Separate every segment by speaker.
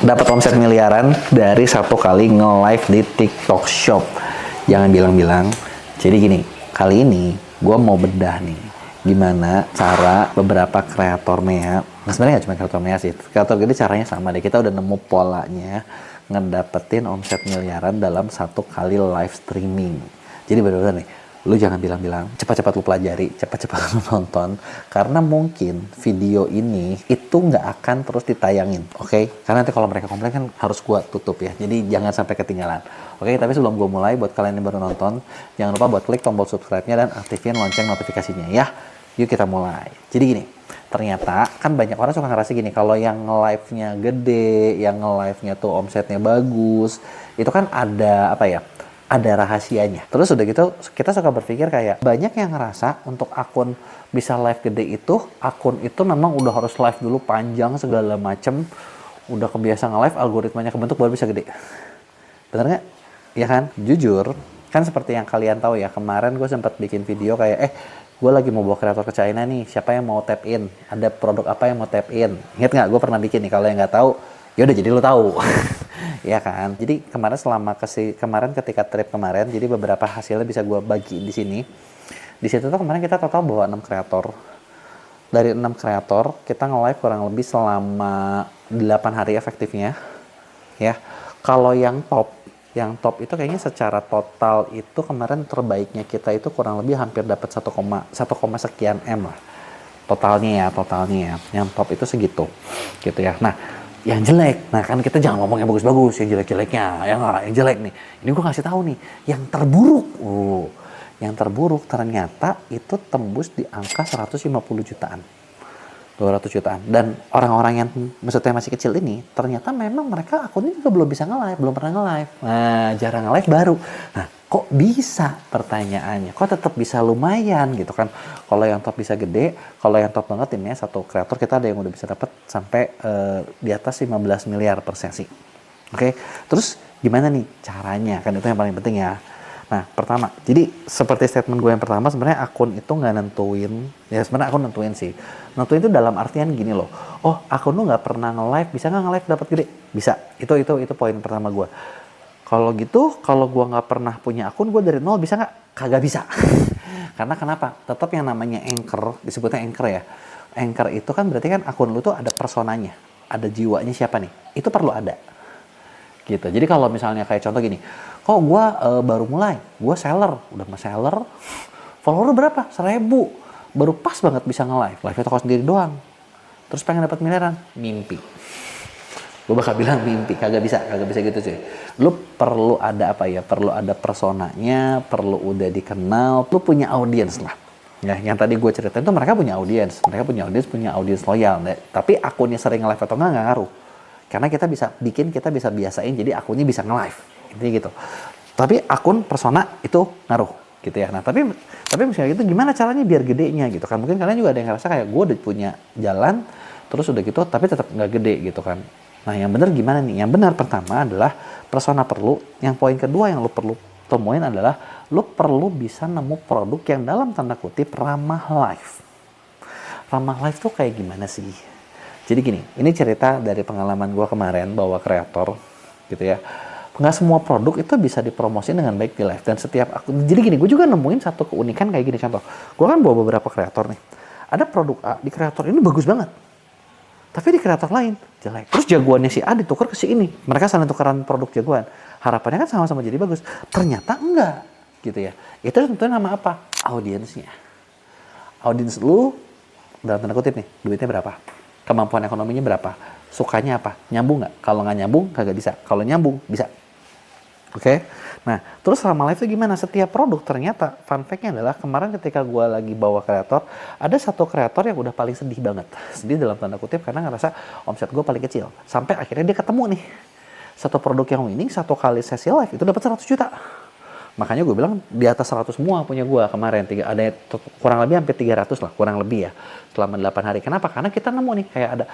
Speaker 1: Dapat omset miliaran dari satu kali nge-live di TikTok Shop. Jangan bilang-bilang. Jadi gini, kali ini gue mau bedah nih gimana cara beberapa kreator Mea. Nah, sebenarnya nggak cuma kreator Mea sih. Kreator gede caranya sama deh. Kita udah nemu polanya ngedapetin omset miliaran dalam satu kali live streaming. Jadi bener-bener nih, lu jangan bilang-bilang, cepat-cepat lu pelajari, cepat-cepat lu nonton, karena mungkin video ini itu nggak akan terus ditayangin, oke? Karena nanti kalau mereka komplain kan harus gua tutup ya, jadi jangan sampai ketinggalan, oke? Tapi sebelum gua mulai, buat kalian yang baru nonton, jangan lupa buat klik tombol subscribe-nya dan aktifin lonceng notifikasinya ya. Yuk kita mulai. Jadi gini, ternyata kan banyak orang suka ngerasa gini, kalau yang live-nya gede, yang live-nya tuh omsetnya bagus, itu kan ada apa ya? Ada rahasianya. Terus udah gitu kita suka berpikir kayak banyak yang ngerasa untuk akun bisa live gede itu, akun itu memang udah harus live dulu panjang segala macem, udah kebiasa nge-live, algoritmanya kebentuk baru bisa gede. Bener nggak? Ya kan? Jujur, kan seperti yang kalian tahu ya, kemarin gue sempat bikin video kayak gue lagi mau bawa kreator ke China nih, siapa yang mau tap in? Ada produk apa yang mau tap in? Ingat nggak? Gue pernah bikin nih, kalau yang nggak tahu, yaudah jadi lo tahu. Ya kan, jadi kemarin ketika trip kemarin, jadi beberapa hasilnya bisa gue bagi di sini. Di situ tuh kemarin kita total bawa 6 kreator. Dari 6 kreator kita nge-live kurang lebih selama 8 hari efektifnya. Ya, kalau yang top itu kayaknya secara total itu kemarin terbaiknya kita itu kurang lebih hampir dapat 1, sekian M lah. Totalnya ya. Yang top itu segitu, gitu ya. Nah, yang jelek, nah kan kita jangan ngomong yang bagus-bagus, yang jelek-jeleknya, yang jelek nih. Ini gue kasih tahu nih, yang terburuk. Yang terburuk ternyata itu tembus di angka 150 jutaan. 200 jutaan. Dan orang-orang yang maksudnya masih kecil ini, ternyata memang mereka akunnya juga belum bisa nge-live, belum pernah nge-live. Nah, jarang nge-live baru. Nah, kok bisa pertanyaannya? Kok tetap bisa lumayan gitu kan? Kalau yang top bisa gede, kalau yang top banget ini ya, satu kreator kita ada yang udah bisa dapat sampai di atas 15 miliar per sesi. Oke, terus gimana nih caranya? Kan itu yang paling penting ya. Nah, pertama, jadi seperti statement gue yang pertama, sebenarnya akun itu nggak nentuin, ya sebenarnya akun nentuin sih. Nentuin itu dalam artian gini loh, oh akun lu nggak pernah nge-live, bisa nggak nge-live dapat gede? Bisa, itu poin pertama gue. Kalau gitu, kalau gue nggak pernah punya akun, gue dari nol bisa nggak? Kagak bisa. Karena kenapa? Tetap yang namanya anchor, disebutnya anchor ya. Anchor itu kan berarti kan akun lu tuh ada personanya, ada jiwanya siapa nih? Itu perlu ada. Gitu. Jadi kalau misalnya kayak contoh gini, kok gue baru mulai, gue seller, udah seller, follower berapa? 1.000, baru pas banget bisa nge-live, live itu kok sendiri doang, terus pengen dapat miliaran, mimpi. Gue bakal bilang mimpi, kagak bisa gitu cuy. Lu perlu ada apa ya, perlu ada personanya, perlu udah dikenal, lu punya audiens lah. Ya, yang tadi gue ceritain tuh mereka punya audiens loyal, tapi akunnya sering nge-live atau nggak ngaruh. Karena kita bisa biasain jadi akunnya bisa nge-live. Intinya gitu. Tapi akun persona itu ngaruh gitu ya. Nah, tapi misalnya gitu gimana caranya biar gedenya gitu kan. Mungkin kalian juga ada yang ngerasa kayak gue udah punya jalan terus udah gitu tapi tetap nggak gede gitu kan. Nah, yang benar gimana nih? Yang benar pertama adalah persona perlu. Yang poin kedua yang lu perlu temuin adalah lu perlu bisa nemu produk yang dalam tanda kutip ramah live. Ramah live tuh kayak gimana sih? Jadi gini, ini cerita dari pengalaman gue kemarin bawa kreator gitu ya. Nggak semua produk itu bisa dipromosin dengan baik di live. Dan setiap jadi gini, gue juga nemuin satu keunikan kayak gini contoh. Gue kan bawa beberapa kreator nih. Ada produk A di kreator ini bagus banget. Tapi di kreator lain jelek. Terus jagoannya si A ditukar ke si ini. Mereka saling tukeran produk jagoan. Harapannya kan sama-sama jadi bagus. Ternyata enggak gitu ya. Itu tentunya nama apa? Audiensnya. Audiens lu dalam tanda kutip nih, duitnya berapa? Kemampuan ekonominya berapa? Sukanya apa? Nyambung nggak? Kalau nggak nyambung, kagak bisa. Kalau nyambung, bisa. Oke? Nah, terus sama live itu gimana? Setiap produk ternyata, fun fact-nya adalah kemarin ketika gue lagi bawa kreator, ada satu kreator yang udah paling sedih banget. Sedih dalam tanda kutip karena ngerasa omset gue paling kecil. Sampai akhirnya dia ketemu nih. Satu produk yang winning, satu kali sesi live, itu dapat 100 juta. Makanya gue bilang di atas 100 semua punya gue kemarin. Ada kurang lebih hampir 300 lah, kurang lebih ya. Selama 8 hari. Kenapa? Karena kita nemu nih kayak ada.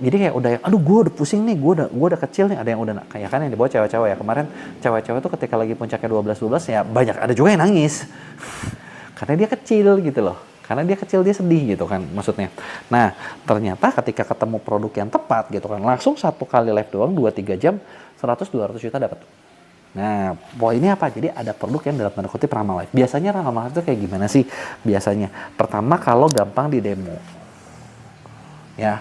Speaker 1: Jadi kayak udah yang aduh gue udah pusing nih, gue udah kecil nih, ada yang udah kayak kan yang dibawa cewek-cewek ya. Kemarin cewek-cewek tuh ketika lagi puncaknya 12 ya banyak, ada juga yang nangis. Karena dia kecil gitu loh. karena dia kecil, dia sedih gitu kan maksudnya. Nah ternyata ketika ketemu produk yang tepat gitu kan, langsung satu kali live doang 2-3 jam 100-200 juta dapat. Nah, poinnya apa? Jadi ada produk yang dalam tanda kutip ramah live. Biasanya ramah live itu kayak gimana sih? Biasanya, pertama kalau gampang di demo. Ya,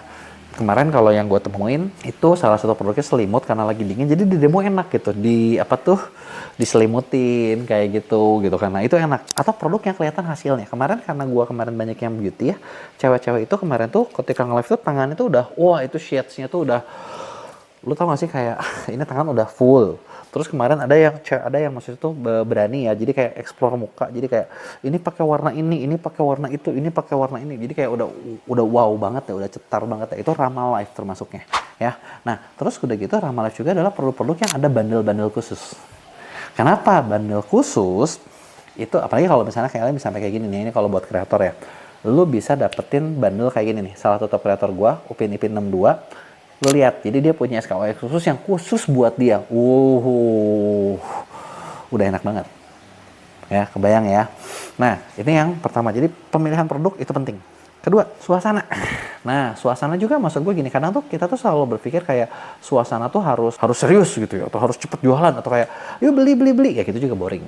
Speaker 1: kemarin kalau yang gue temuin, itu salah satu produknya selimut karena lagi dingin. Jadi di demo enak gitu. Di apa tuh? Diselimutin kayak gitu kan. Nah itu enak. Atau produk yang kelihatan hasilnya. Kemarin karena gue kemarin banyak yang beauty ya. Cewek-cewek itu kemarin tuh ketika nge-live tuh tangannya tuh udah, wah itu shades-nya tuh udah, lu tau gak sih kayak ini tangan udah full. Terus kemarin ada yang maksudnya tuh berani ya, jadi kayak explore muka, jadi kayak ini pakai warna ini pakai warna itu, ini pakai warna ini, jadi kayak udah wow banget ya, udah cetar banget ya. Itu Rama Life termasuknya ya. Nah terus udah gitu Rama Life juga adalah produk-produk yang ada bundle-bundle khusus. Kenapa bundle khusus? Itu apalagi kalau misalnya kalian bisa sampai kayak gini nih, ini kalau buat kreator ya, lu bisa dapetin bundle kayak gini nih. Salah satu top kreator gua, Upin Ipin 62, lu lihat, jadi dia punya SKUX khusus yang khusus buat dia. Udah enak banget. Ya, kebayang ya. Nah, ini yang pertama. Jadi pemilihan produk itu penting. Kedua, suasana. Nah, suasana juga maksud gue gini, kadang tuh kita tuh selalu berpikir kayak suasana tuh harus serius gitu ya, atau harus cepet jualan, atau kayak yuk beli, kayak gitu juga boring.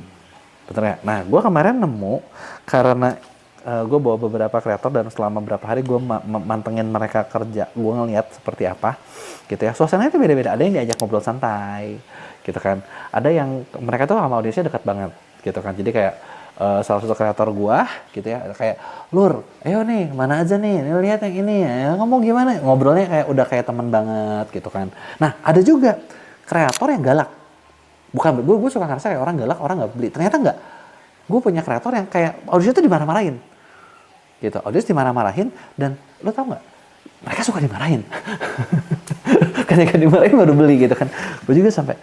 Speaker 1: Betul ya? Nah, gue kemarin nemu karena gue bawa beberapa kreator dan selama beberapa hari gue mantengin mereka kerja, gue ngeliat seperti apa gitu ya. Suasananya itu beda-beda. Ada yang diajak ngobrol santai gitu kan, ada yang mereka tuh sama audiensnya dekat banget gitu kan. Jadi kayak salah satu kreator gue gitu ya, kayak Lur, ayo nih mana aja nih, lihat yang ini ya, ngomong gimana, ngobrolnya kayak udah kayak temen banget gitu kan. Nah ada juga kreator yang galak. Bukan, gue suka ngerasa kayak orang galak orang nggak beli, ternyata nggak. Gue punya kreator yang kayak audiensnya tuh dimarah-marahin gitu, audiens dimarah-marahin, dan lo tau nggak, mereka suka dimarahin. Ketika dimarahin baru beli gitu kan. Gue juga sampai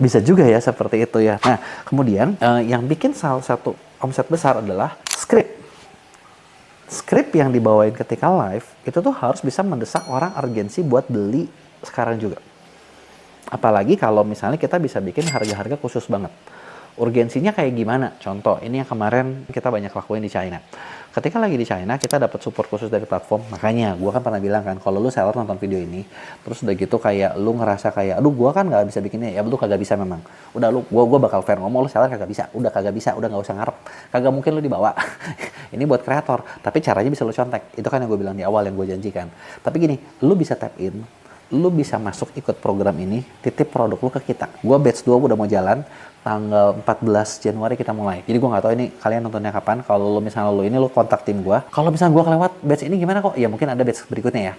Speaker 1: bisa juga ya seperti itu ya. Nah kemudian yang bikin salah satu omset besar adalah skrip yang dibawain ketika live itu tuh harus bisa mendesak orang urgensi buat beli sekarang juga. Apalagi kalau misalnya kita bisa bikin harga-harga khusus banget. Urgensinya kayak gimana? Contoh, ini yang kemarin kita banyak lakuin di China. Ketika lagi di China, kita dapat support khusus dari platform. Makanya, gue kan pernah bilang kan, kalau lu seller nonton video ini, terus udah gitu kayak lu ngerasa kayak, aduh gue kan gak bisa bikinnya. Ya lu kagak bisa memang. Udah gue bakal fair ngomong, lu seller kagak bisa. Udah kagak bisa, udah gak usah ngarep. Kagak mungkin lu dibawa. Ini buat kreator. Tapi caranya bisa lu contek. Itu kan yang gue bilang di awal, yang gue janjikan. Tapi gini, lu bisa tap in, lu bisa masuk ikut program ini, titip produk lu ke kita. Gue batch 2 udah mau jalan, tanggal 14 Januari kita mulai. Jadi gue nggak tahu ini kalian nontonnya kapan. Kalau lu misalnya lu ini lu kontak tim gue. Kalau misalnya gue kelewat batch ini gimana kok? Ya mungkin ada batch berikutnya ya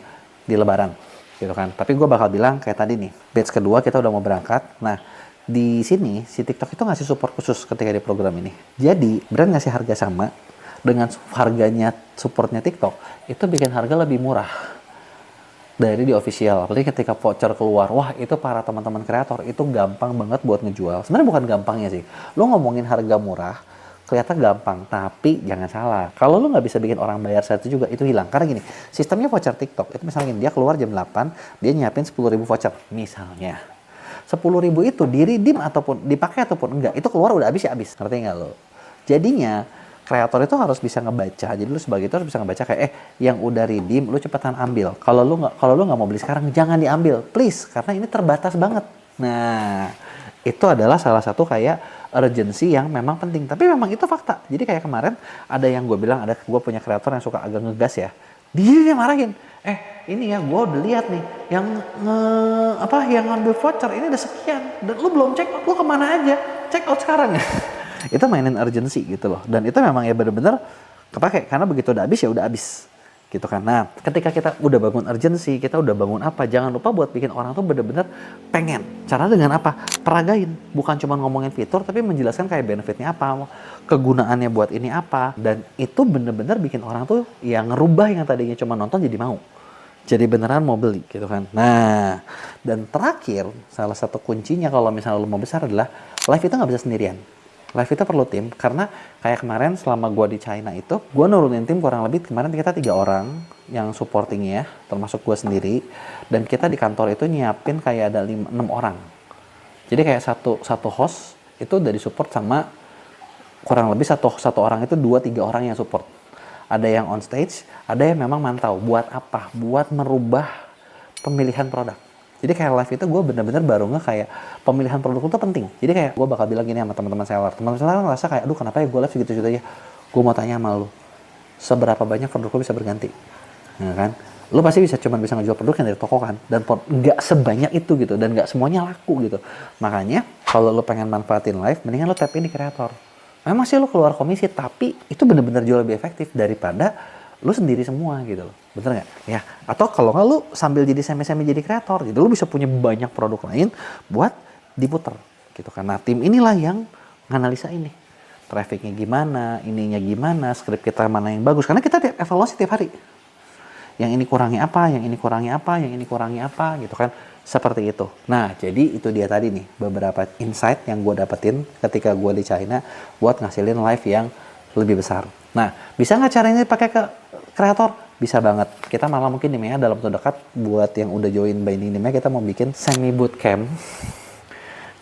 Speaker 1: di Lebaran, gitu kan. Tapi gue bakal bilang kayak tadi nih, batch kedua kita udah mau berangkat. Nah di sini si TikTok itu ngasih support khusus ketika di program ini. Jadi brand ngasih harga sama dengan harganya supportnya TikTok, itu bikin harga lebih murah dari di official. Apalagi ketika voucher keluar, wah itu para teman-teman kreator itu gampang banget buat ngejual. Sebenarnya bukan gampangnya sih, lo ngomongin harga murah kelihatan gampang, tapi jangan salah, kalau lo nggak bisa bikin orang bayar saat itu juga, itu hilang. Karena gini, sistemnya voucher TikTok itu misalnya gini, dia keluar jam 8, dia nyiapin 10.000 voucher misalnya. 10.000 itu di-redeem ataupun dipakai ataupun enggak, itu keluar udah habis ya habis. Ngerti nggak lo? Jadinya kreator itu harus bisa ngebaca. Jadi lu sebagai itu harus bisa ngebaca kayak yang udah redeem lu cepetan ambil. Kalau lu nggak mau beli sekarang jangan diambil, please, karena ini terbatas banget. Nah, itu adalah salah satu kayak urgency yang memang penting. Tapi memang itu fakta. Jadi kayak kemarin ada yang gue bilang, ada gue punya kreator yang suka agak ngegas ya. Dia marahin. Ini ya gue udah lihat nih yang yang ngambil voucher ini udah sekian dan lu belum check out, lu kemana aja? Check out sekarang ya. Itu mainin urgency gitu loh, dan itu memang ya bener-bener kepake karena begitu udah habis ya udah habis gitu kan. Nah ketika kita udah bangun urgency, kita udah bangun apa, jangan lupa buat bikin orang tuh bener-bener pengen. Cara dengan apa? Peragain, bukan cuma ngomongin fitur tapi menjelaskan kayak benefitnya apa, kegunaannya buat ini apa, dan itu bener-bener bikin orang tuh yang ngerubah yang tadinya cuma nonton jadi mau, jadi beneran mau beli gitu kan. Nah dan terakhir, salah satu kuncinya kalau misalnya lo mau besar adalah live itu nggak bisa sendirian. Live itu perlu tim, karena kayak kemarin selama gue di China itu, gue nurunin tim kurang lebih kemarin kita 3 orang yang supportingnya, termasuk gue sendiri, dan kita di kantor itu nyiapin kayak ada 6 orang. Jadi kayak satu host itu udah disupport sama kurang lebih satu orang itu 2-3 orang yang support. ada yang on stage, ada yang memang mantau. Buat apa? Buat merubah pemilihan produk. Jadi kayak live itu gue bener-bener baru kayak pemilihan produk itu penting. Jadi kayak gue bakal bilang gini sama teman-teman seller. Teman-teman seller ngerasa kayak, aduh kenapa ya gue live segitu-segitu aja. Gue mau tanya sama lu, seberapa banyak produk lo bisa berganti? Ya kan? Lo pasti cuma bisa ngejual produk yang dari toko kan? Dan nggak sebanyak itu gitu. Dan nggak semuanya laku gitu. Makanya kalau lo pengen manfaatin live, mendingan lo tap in di kreator. Memang sih lo keluar komisi, tapi itu bener-bener jauh lebih efektif daripada lo sendiri semua gitu loh. Bener nggak? Ya. Atau kalau nggak lo sambil jadi semi-semi jadi kreator gitu, lo bisa punya banyak produk lain buat diputer gitu. Karena tim inilah yang nganalisa ini. Trafficnya gimana, ininya gimana, skrip kita mana yang bagus. Karena kita evaluasi tiap hari. Yang ini kurangi apa, yang ini kurangi apa, yang ini kurangi apa gitu kan. Seperti itu. Nah, jadi itu dia tadi nih beberapa insight yang gue dapetin ketika gue di China buat ngasilin live yang lebih besar. Nah, bisa nggak caranya pakai ke kreator? Bisa banget. Kita malah mungkin nih ya dalam waktu dekat buat yang udah join by ini kita mau bikin semi bootcamp.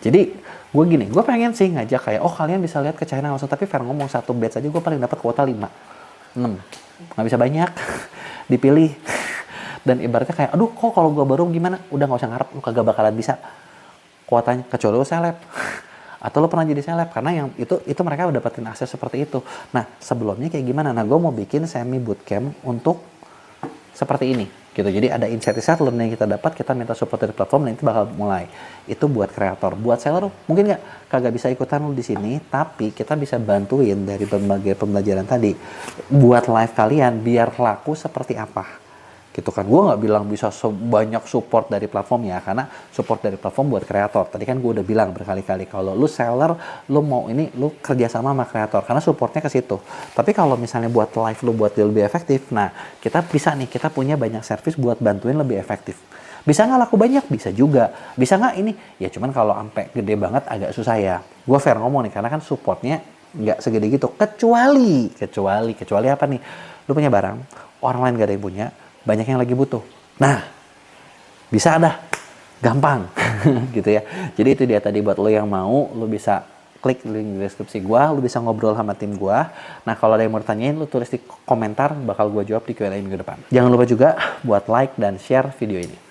Speaker 1: Jadi gue gini, gue pengen sih ngajak kayak, oh kalian bisa lihat ke China langsung, tapi fair ngomong satu batch aja gue paling dapat kuota 5, 6, nggak bisa banyak, dipilih. Dan ibaratnya kayak, aduh kok kalau gue baru gimana, udah nggak usah ngarep, lu kagak bakalan bisa kuotanya, kecuali lu seleb. Atau lo pernah jadi seleb, karena yang itu mereka udah dapetin akses seperti itu. Nah sebelumnya kayak gimana, nah gue mau bikin semi bootcamp untuk seperti ini gitu. Jadi ada insight learning yang kita dapat, kita minta support dari platform, dan itu bakal mulai. Itu buat kreator. Buat seller mungkin kagak bisa ikutan lu di sini, tapi kita bisa bantuin dari berbagai pembelajaran tadi buat live kalian biar laku seperti apa. Gitu kan. Gue nggak bilang bisa banyak support dari platformnya, karena support dari platform buat kreator. Tadi kan gue udah bilang berkali-kali kalau lu seller, lu mau ini lu kerjasama sama kreator karena supportnya ke situ. Tapi kalau misalnya buat live lu buat lebih efektif, nah kita bisa nih, kita punya banyak service buat bantuin lebih efektif. Bisa nggak laku banyak? Bisa juga. Bisa nggak ini? Ya cuman kalau sampai gede banget agak susah ya. Gue fair ngomong nih, karena kan supportnya nggak segede gitu. Kecuali apa nih? Lu punya barang, orang lain gak ada yang punya, banyak yang lagi butuh. Nah, bisa dah. Gampang. Gitu ya. Jadi itu dia tadi buat lo yang mau, lo bisa klik link di deskripsi gua, lo bisa ngobrol sama tim gua. Nah, kalau ada yang mau ditanyain, lo tulis di komentar, bakal gua jawab di Q&A minggu depan. Jangan lupa juga buat like dan share video ini.